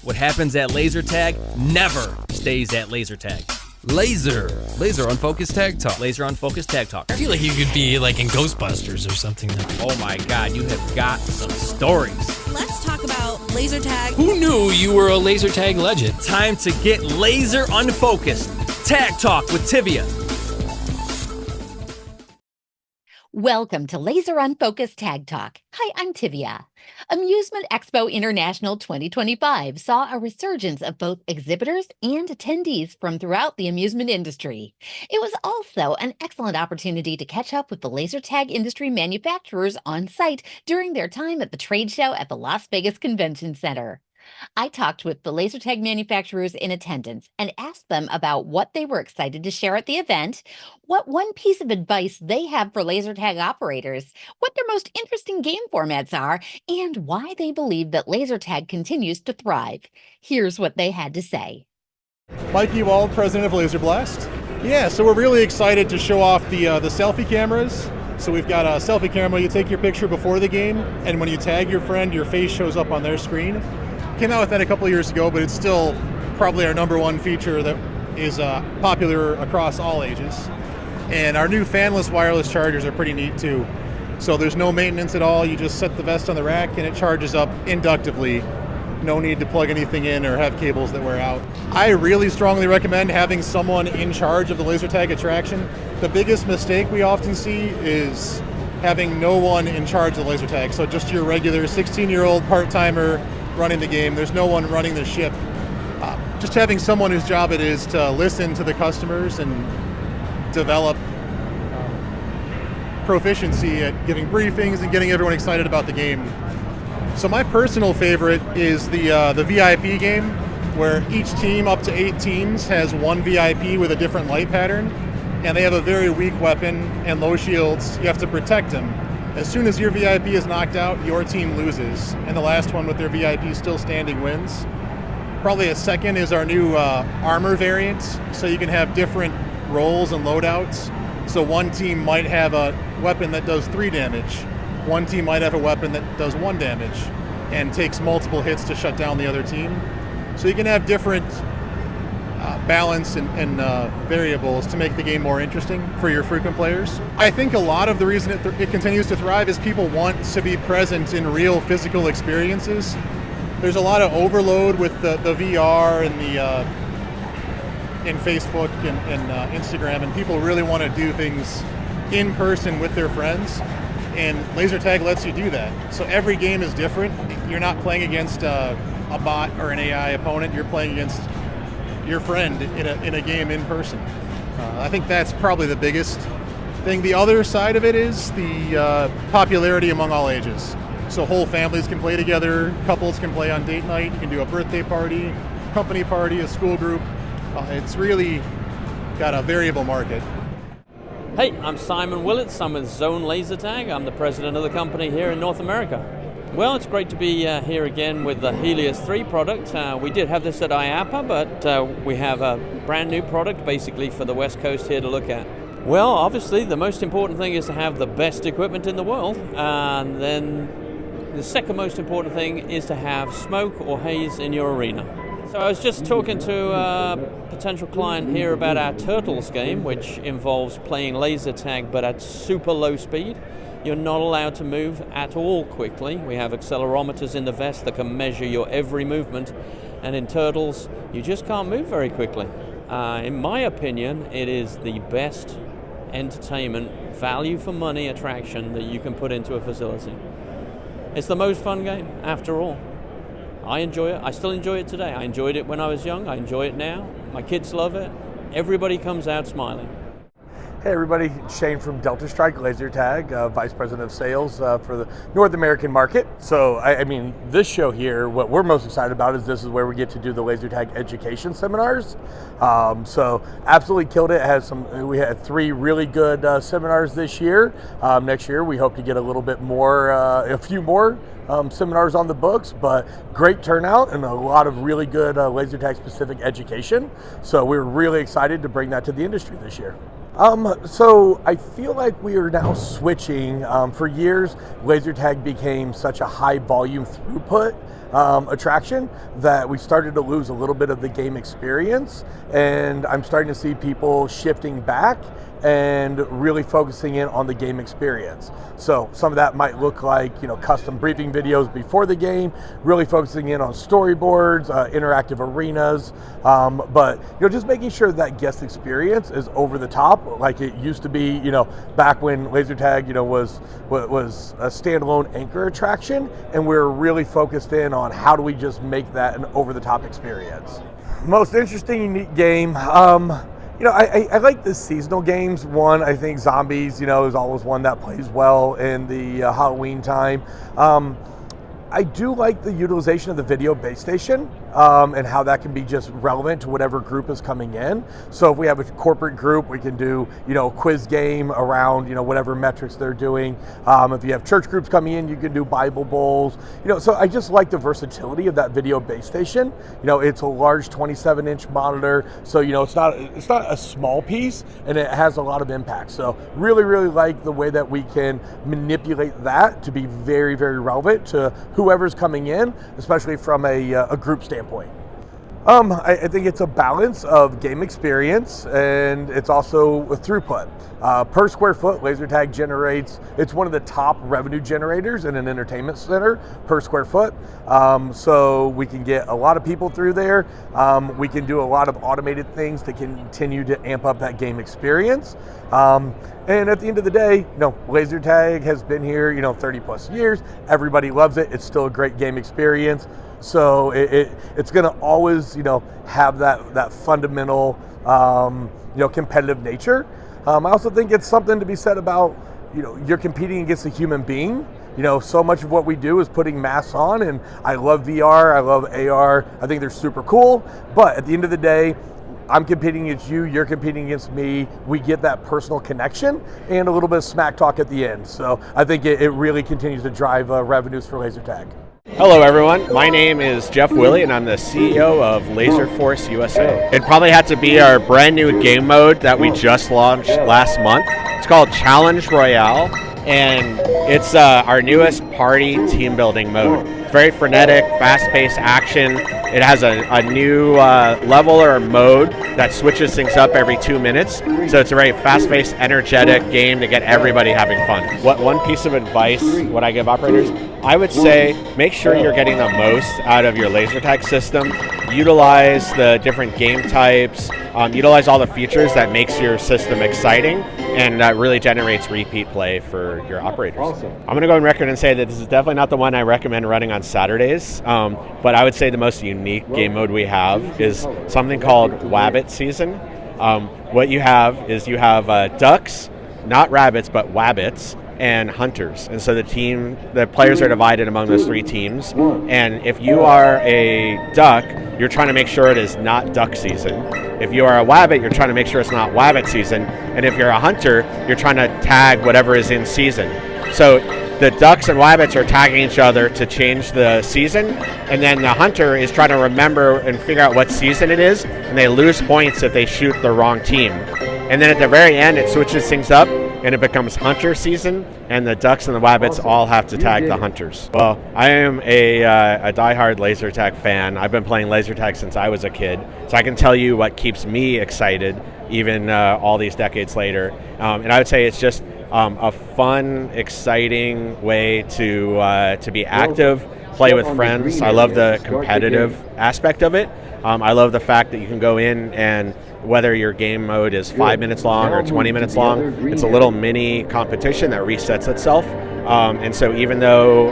What happens at laser tag never stays at laser tag. Laser unfocused tag talk. Laser unfocused tag talk. I feel like you could be like in Ghostbusters or something. Oh my God, you have got some stories. Let's talk about laser tag. Who knew you were a laser tag legend? Time to get laser unfocused. Tag talk with Tivia. Welcome to Laser Unfocused Tag Talk. Hi, I'm Tivia. Amusement Expo International 2025 saw a resurgence of both exhibitors and attendees from throughout the amusement industry. It was also an excellent opportunity to catch up with the laser tag industry manufacturers on site during their time at the trade show at the Las Vegas Convention Center. I talked with the laser tag manufacturers in attendance and asked them about what they were excited to share at the event, what one piece of advice they have for laser tag operators, what their most interesting game formats are, and why they believe that laser tag continues to thrive. Here's what they had to say. Mike Ewald, president of Laser Blast. Yeah, so we're really excited to show off the selfie cameras. So we've got a selfie camera, you take your picture before the game, and when you tag your friend, your face shows up on their screen. Came out with that a couple of years ago, but it's still probably our number one feature that is popular across all ages. And our new fanless wireless chargers are pretty neat too. So there's no maintenance at all. You just set the vest on the rack and it charges up inductively. No need to plug anything in or have cables that wear out. I really strongly recommend having someone in charge of the laser tag attraction. The biggest mistake we often see is having no one in charge of the laser tag. So just your regular 16-year-old part-timer running the game. There's no one running the ship. Just having someone whose job it is to listen to the customers and develop proficiency at giving briefings and getting everyone excited about the game. So my personal favorite is the VIP game, where each team, up to 8 teams, has one VIP with a different light pattern, and they have a very weak weapon and low shields. You have to protect them. As soon as your VIP is knocked out, your team loses, and the last one with their VIP still standing wins. Probably a second is our new armor variant, so you can have different roles and loadouts. So one team might have a weapon that does 3 damage. One team might have a weapon that does 1 damage and takes multiple hits to shut down the other team. So you can have different balance and variables to make the game more interesting for your frequent players. I think a lot of the reason it continues to thrive is people want to be present in real physical experiences. There's a lot of overload with the VR and in Facebook and Instagram, and people really want to do things in person with their friends, and laser tag lets you do that. So every game is different. You're not playing against a bot or an AI opponent, you're playing against your friend in a game in person. I think that's probably the biggest thing. The other side of it is the popularity among all ages. So whole families can play together, couples can play on date night, you can do a birthday party, company party, a school group. It's really got a variable market. Hey, I'm Simon Willits. I'm with Zone Laser Tag. I'm the president of the company here in North America. Well, it's great to be here again with the Helios 3 product. We did have this at IAPA, but we have a brand new product basically for the West Coast here to look at. Well, obviously the most important thing is to have the best equipment in the world, and then the second most important thing is to have smoke or haze in your arena. So I was just talking to a potential client here about our Turtles game, which involves playing laser tag but at super low speed. You're not allowed to move at all quickly. We have accelerometers in the vest that can measure your every movement, and in Turtles you just can't move very quickly. In my opinion, it is the best entertainment, value for money attraction that you can put into a facility. It's the most fun game, after all. I enjoy it. I still enjoy it today. I enjoyed it when I was young. I enjoy it now. My kids love it. Everybody comes out smiling. Hey everybody, Shane from Delta Strike Laser Tag, Vice President of Sales for the North American market. So, I mean, this show here, what we're most excited about is this is where we get to do the laser tag education seminars. So, absolutely killed it. We had 3 really good seminars this year. Next year, we hope to get a little bit more, a few more seminars on the books, but great turnout and a lot of really good laser tag specific education. So, we're really excited to bring that to the industry this year. So I feel like we are now switching. For years, laser tag became such a high volume throughput attraction that we started to lose a little bit of the game experience, and I'm starting to see people shifting back and really focusing in on the game experience. So some of that might look like, custom briefing videos before the game, really focusing in on storyboards, interactive arenas, but just making sure that guest experience is over the top like it used to be, back when laser tag, was a standalone anchor attraction, and we're really focused in on how do we just make that an over the top experience. Most interesting, unique game. I like the seasonal games. One, I think Zombies, is always one that plays well in the Halloween time. I do like the utilization of the video base station and how that can be just relevant to whatever group is coming in. So if we have a corporate group, we can do, a quiz game around, whatever metrics they're doing. If you have church groups coming in, you can do Bible bowls. So I just like the versatility of that video base station. It's a large 27-inch monitor, so it's not a small piece, and it has a lot of impact. So really, really like the way that we can manipulate that to be very, very relevant to whoever's coming in, especially from a group standpoint. I think it's a balance of game experience, and it's also a throughput. Per square foot, laser tag generates, it's one of the top revenue generators in an entertainment center per square foot. So we can get a lot of people through there. We can do a lot of automated things to continue to amp up that game experience. And at the end of the day, laser tag has been here, 30 plus years. Everybody loves it. It's still a great game experience. So it's going to always, have that fundamental, competitive nature. I also think it's something to be said about, you're competing against a human being. So much of what we do is putting masks on, and I love VR, I love AR. I think they're super cool. But at the end of the day, I'm competing against you, you're competing against me. We get that personal connection and a little bit of smack talk at the end. So I think it really continues to drive revenues for laser tag. Hello everyone, my name is Jeff Willey and I'm the CEO of Laser Force USA. It probably had to be our brand new game mode that we just launched last month. It's called Challenge Royale, and it's our newest party team building mode. It's very frenetic, fast-paced action. It has a new level or mode that switches things up every 2 minutes. So it's a very fast-paced, energetic game to get everybody having fun. One piece of advice would I give operators? I would say make sure you're getting the most out of your laser tag system. Utilize the different game types, utilize all the features that makes your system exciting, and that really generates repeat play for your operators. Awesome. I'm going to go on record and say that this is definitely not the one I recommend running on Saturdays, but I would say the most unique game mode we have is something called Wabbit Season. What you have is ducks, not rabbits, but wabbits, and hunters. And so the players are divided among those three teams. And if you are a duck, you're trying to make sure it is not duck season. If you are a wabbit, you're trying to make sure it's not wabbit season. And if you're a hunter, you're trying to tag whatever is in season. So the ducks and wabbits are tagging each other to change the season, and then the hunter is trying to remember and figure out what season it is, and they lose points if they shoot the wrong team. And then at the very end, it switches things up, and it becomes hunter season, and the ducks and the wabbits all have to tag the hunters. Well, I am a diehard laser tag fan. I've been playing laser tag since I was a kid, so I can tell you what keeps me excited, even all these decades later. And I would say it's just a fun, exciting way to be active, play with friends. I love the competitive aspect of it. I love the fact that you can go in, and whether your game mode is 5 minutes long or 20 minutes long, it's a little mini competition that resets itself. And so even though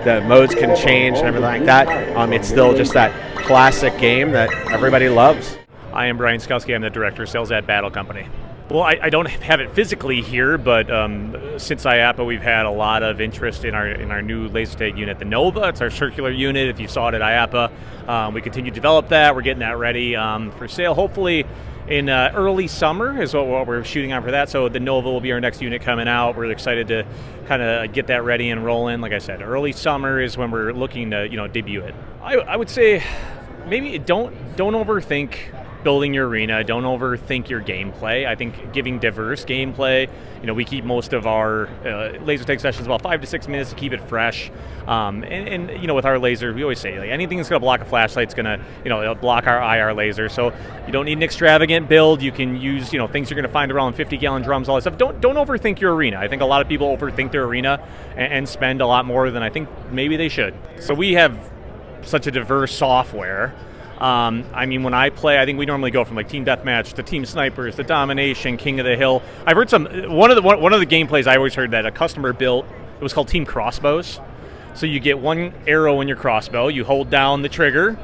the modes can change and everything like that, it's still just that classic game that everybody loves. I am Brian Skalski. I'm the Director of Sales at Battle Company. Well, I don't have it physically here, but since IAPA, we've had a lot of interest in our new laser tag unit, the Nova. It's our circular unit. If you saw it at IAPA, we continue to develop that. We're getting that ready for sale, hopefully in early summer is what we're shooting on for that. So the Nova will be our next unit coming out. We're excited to kind of get that ready and rolling. Like I said, early summer is when we're looking to debut it. I would say maybe don't overthink building your arena. Don't overthink your gameplay. I think giving diverse gameplay, we keep most of our laser tag sessions about 5 to 6 minutes to keep it fresh. And with our laser, we always say, like, anything that's going to block a flashlight's going to, it'll block our IR laser. So you don't need an extravagant build. You can use, things you're going to find around 50-gallon drums, all that stuff. Don't overthink your arena. I think a lot of people overthink their arena and spend a lot more than I think maybe they should. So we have such a diverse software. When I play, I think we normally go from like team deathmatch to team snipers to domination, king of the hill. I've heard one of the gameplays I always heard that a customer built. It was called team crossbows. So you get one arrow in your crossbow. You hold down the trigger.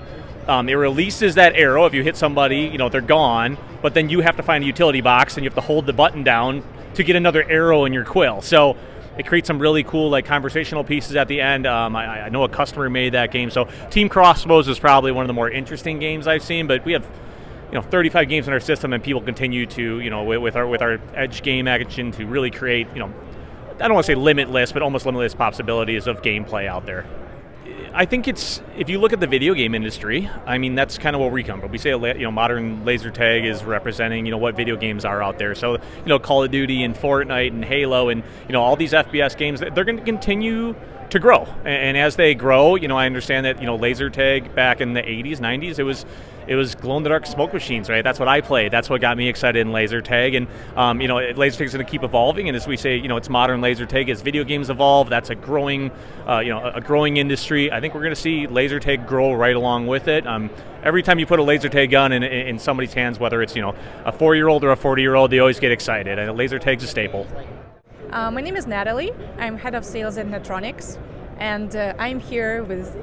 It releases that arrow. If you hit somebody, they're gone. But then you have to find a utility box and you have to hold the button down to get another arrow in your quill. So it creates some really cool conversational pieces at the end. I know a customer made that game. So Team Crossbows is probably one of the more interesting games I've seen. But we have 35 games in our system, and people continue to with our edge game action to really create I don't want to say limitless, but almost limitless possibilities of gameplay out there. I think if you look at the video game industry, that's kind of where we come from. We say modern laser tag is representing what video games are out there. So Call of Duty and Fortnite and Halo and all these FPS games, they're going to continue to grow. And as they grow, I understand that laser tag back in the 80s, 90s, it was glow-in-the-dark smoke machines, right? That's what I played. That's what got me excited in laser tag. And laser tag is going to keep evolving. And as we say, it's modern laser tag. As video games evolve, that's a growing, a growing industry. I think we're going to see laser tag grow right along with it. Every time you put a laser tag gun in somebody's hands, whether it's a 4-year-old or a 40-year-old, they always get excited. And laser tag's a staple. My name is Natalie. I'm head of sales at Netronics, and I'm here with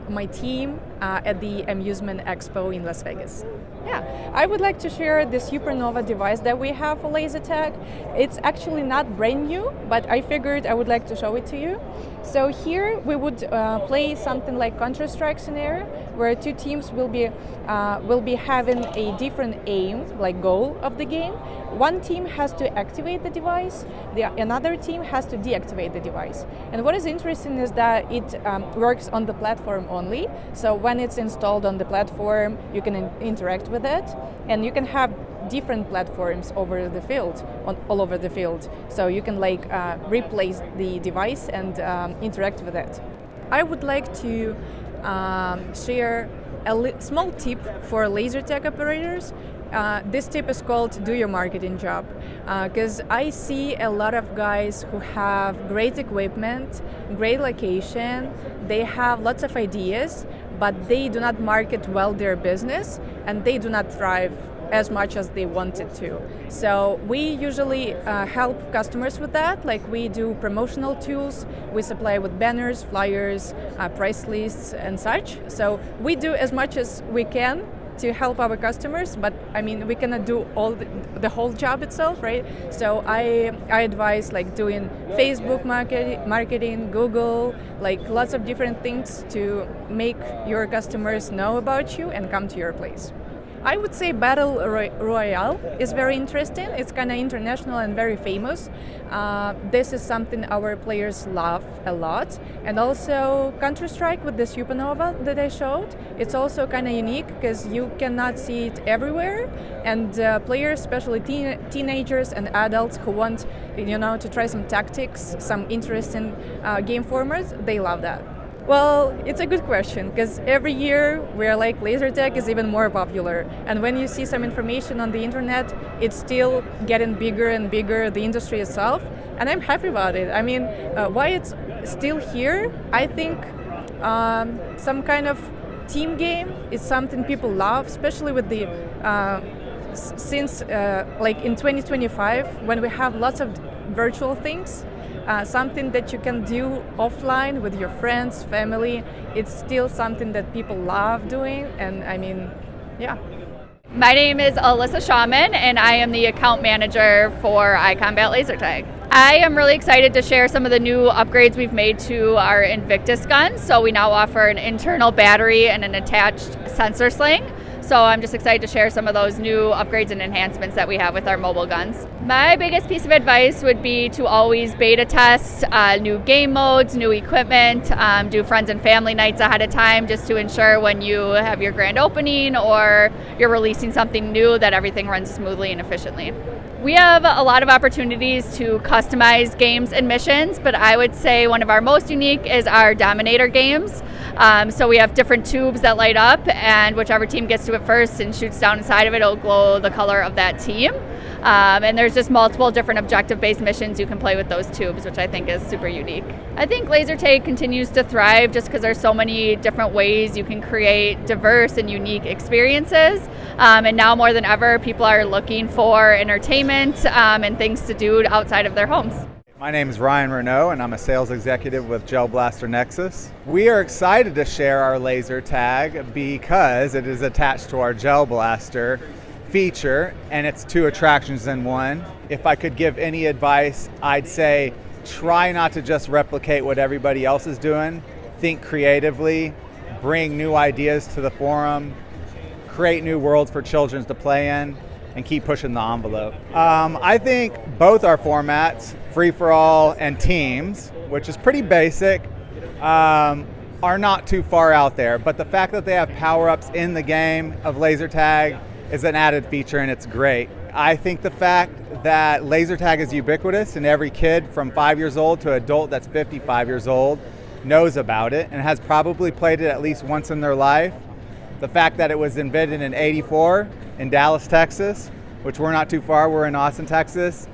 my team at the Amusement Expo in Las Vegas. Yeah, I would like to share the Supernova device that we have for laser tag. It's actually not brand new, but I figured I would like to show it to you. So here we would play something like Counter-Strike scenario, where two teams will be having a different aim, like goal of the game. One team has to activate the device, another team has to deactivate the device. And what is interesting is that it works on the platform only. So when it's installed on the platform, you can interact with it, and you can have different platforms over the field, all over the field. So you can replace the device and interact with it. I would like to share a small tip for laser tag operators. This tip is called do your marketing job, because I see a lot of guys who have great equipment, great location, they have lots of ideas, but they do not market well their business, and they do not thrive as much as they wanted to. So we usually help customers with that. Like, we do promotional tools, we supply with banners, flyers, price lists and such. So we do as much as we can to help our customers, but we cannot do all the whole job itself, right? So I advise doing Facebook marketing, Google, lots of different things to make your customers know about you and come to your place. I would say Battle Royale is very interesting. It's kind of international and very famous. This is something our players love a lot. And also Counter-Strike with the Supernova that I showed. It's also kind of unique because you cannot see it everywhere. And players, especially teenagers and adults who want to try some tactics, some interesting game formats, they love that. Well, it's a good question, because every year we're laser tag is even more popular. And when you see some information on the internet, it's still getting bigger and bigger, the industry itself. And I'm happy about it. Why it's still here, I think some kind of team game is something people love, especially with the since in 2025, when we have lots of virtual things. Something that you can do offline with your friends, family, it's still something that people love doing, and yeah. My name is Alyssa Shawman, and I am the account manager for iCombat Laser Tag. I am really excited to share some of the new upgrades we've made to our Invictus guns. So we now offer an internal battery and an attached sensor sling. So I'm just excited to share some of those new upgrades and enhancements that we have with our mobile guns. My biggest piece of advice would be to always beta test new game modes, new equipment, do friends and family nights ahead of time just to ensure when you have your grand opening or you're releasing something new that everything runs smoothly and efficiently. We have a lot of opportunities to customize games and missions, but I would say one of our most unique is our Dominator games. So we have different tubes that light up, and whichever team gets to it first and shoots down inside of it, it'll glow the color of that team. And there's just multiple different objective-based missions you can play with those tubes, which I think is super unique. I think laser tag continues to thrive just because there's so many different ways you can create diverse and unique experiences. And now more than ever, people are looking for entertainment and things to do outside of their homes. My name is Ryan Renault, and I'm a sales executive with Gel Blaster Nexus. We are excited to share our laser tag because it is attached to our Gel Blaster feature, and it's 2 attractions in one. If I could give any advice, I'd say try not to just replicate what everybody else is doing. Think creatively, bring new ideas to the forum, create new worlds for children to play in, and keep pushing the envelope. I think both our formats, free-for-all and teams, which is pretty basic, are not too far out there. But the fact that they have power-ups in the game of laser tag is an added feature, and it's great. I think the fact that laser tag is ubiquitous and every kid from 5 years old to adult that's 55 years old knows about it and has probably played it at least once in their life. The fact that it was invented in '84 in Dallas, Texas, which we're not too far, we're in Austin, Texas.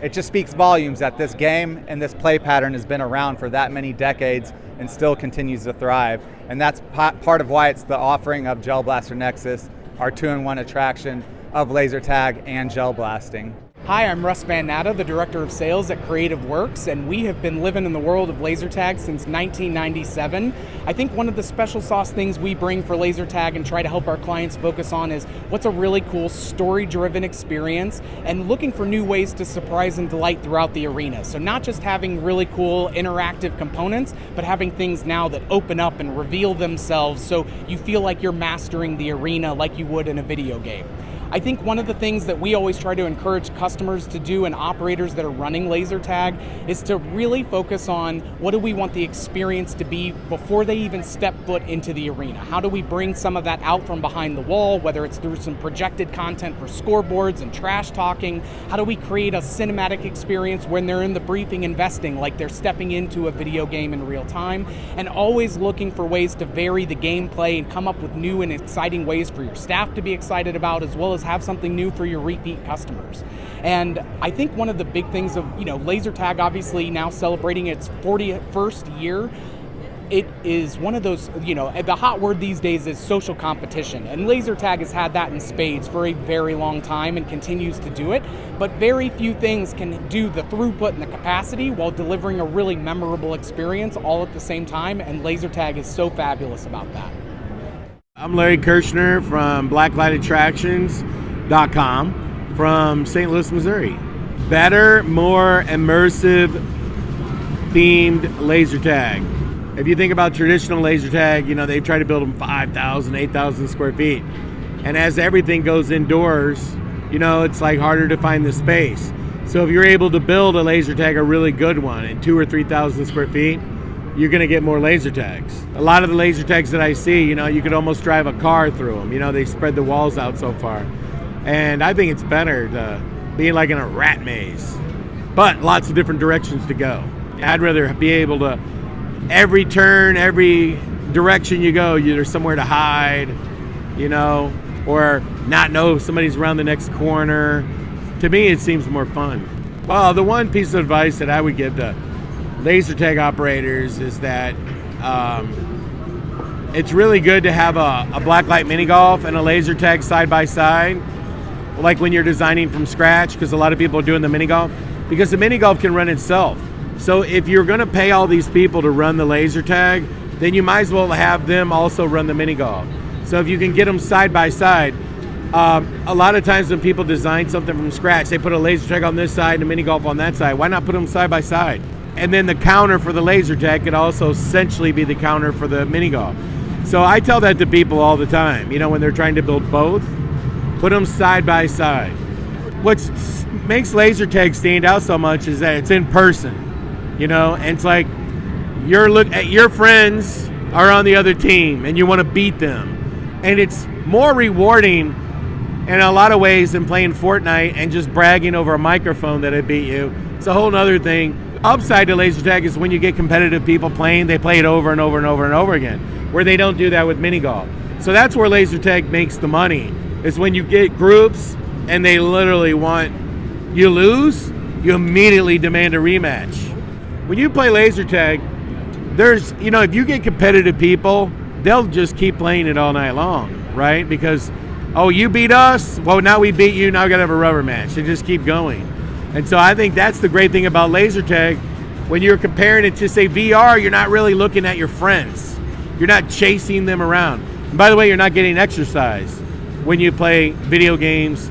It just speaks volumes that this game and this play pattern has been around for that many decades and still continues to thrive. And that's part of why it's the offering of Gel Blaster Nexus, our 2-in-1 attraction of laser tag and gel blasting. Hi, I'm Russ Van Natta, the Director of Sales at Creative Works, and we have been living in the world of laser tag since 1997. I think one of the special sauce things we bring for laser tag and try to help our clients focus on is what's a really cool story-driven experience and looking for new ways to surprise and delight throughout the arena. So not just having really cool interactive components, but having things now that open up and reveal themselves so you feel like you're mastering the arena like you would in a video game. I think one of the things that we always try to encourage customers to do and operators that are running laser tag is to really focus on what do we want the experience to be before they even step foot into the arena. How do we bring some of that out from behind the wall, whether it's through some projected content for scoreboards and trash talking? How do we create a cinematic experience when they're in the briefing investing, like they're stepping into a video game in real time? And always looking for ways to vary the gameplay and come up with new and exciting ways for your staff to be excited about, as well as have something new for your repeat customers. And I think one of the big things of, laser tag obviously now celebrating its 41st year, it is one of those, the hot word these days is social competition. And laser tag has had that in spades for a very long time and continues to do it. But very few things can do the throughput and the capacity while delivering a really memorable experience all at the same time. And laser tag is so fabulous about that. I'm Larry Kirshner from BlacklightAttractions.com from St. Louis, Missouri. Better, more immersive themed laser tag. If you think about traditional laser tag, they try to build them 5,000, 8,000 square feet. And as everything goes indoors, it's like harder to find the space. So if you're able to build a laser tag, a really good one, in 2,000 or 3,000 square feet, you're going to get more laser tags. A lot of the laser tags that I see, you could almost drive a car through them. They spread the walls out so far. And I think it's better to be like in a rat maze, but lots of different directions to go. I'd rather be able to, every turn, every direction you go, there's somewhere to hide, or not know if somebody's around the next corner. To me, it seems more fun. Well, the one piece of advice that I would give to laser tag operators is that it's really good to have a blacklight mini golf and a laser tag side by side, like when you're designing from scratch, because a lot of people are doing the mini golf, because the mini golf can run itself. So if you're going to pay all these people to run the laser tag, then you might as well have them also run the mini golf. So if you can get them side by side, a lot of times when people design something from scratch, they put a laser tag on this side and a mini golf on that side. Why not put them side by side? And then the counter for the laser tag could also essentially be the counter for the mini golf. So I tell that to people all the time, you know, when they're trying to build both, put them side by side. What makes laser tag stand out so much is that it's in person, you know, and it's like your friends are on the other team and you want to beat them. And it's more rewarding in a lot of ways than playing Fortnite and just bragging over a microphone that I beat you. It's a whole other thing. Upside to laser tag is when you get competitive people playing, they play it over and over and over and over again, where they don't do that with mini golf. So that's where laser tag makes the money, is when you get groups and they literally want you lose, you immediately demand a rematch. When you play laser tag, there's, you know, if you get competitive people, they'll just keep playing it all night long, right? Because, oh, you beat us, well, now we beat you, now we gotta have a rubber match. They just keep going. And so I think that's the great thing about laser tag. When you're comparing it to, say, VR, you're not really looking at your friends. You're not chasing them around. And by the way, you're not getting exercise when you play video games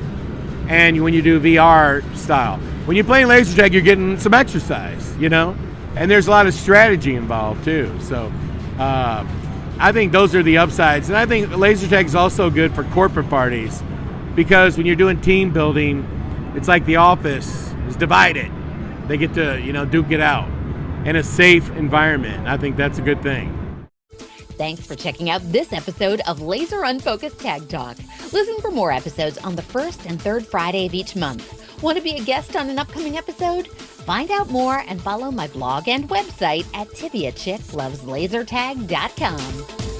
and when you do VR style. When you play laser tag, you're getting some exercise, you know? And there's a lot of strategy involved too. So I think those are the upsides. And I think laser tag is also good for corporate parties, because when you're doing team building, it's like the office is divided. They get to, you know, duke it out in a safe environment. I think that's a good thing. Thanks for checking out this episode of Laser Unfocused Tag Talk. Listen for more episodes on the first and third Friday of each month. Want to be a guest on an upcoming episode? Find out more and follow my blog and website at TiviaChickLovesLaserTag.com.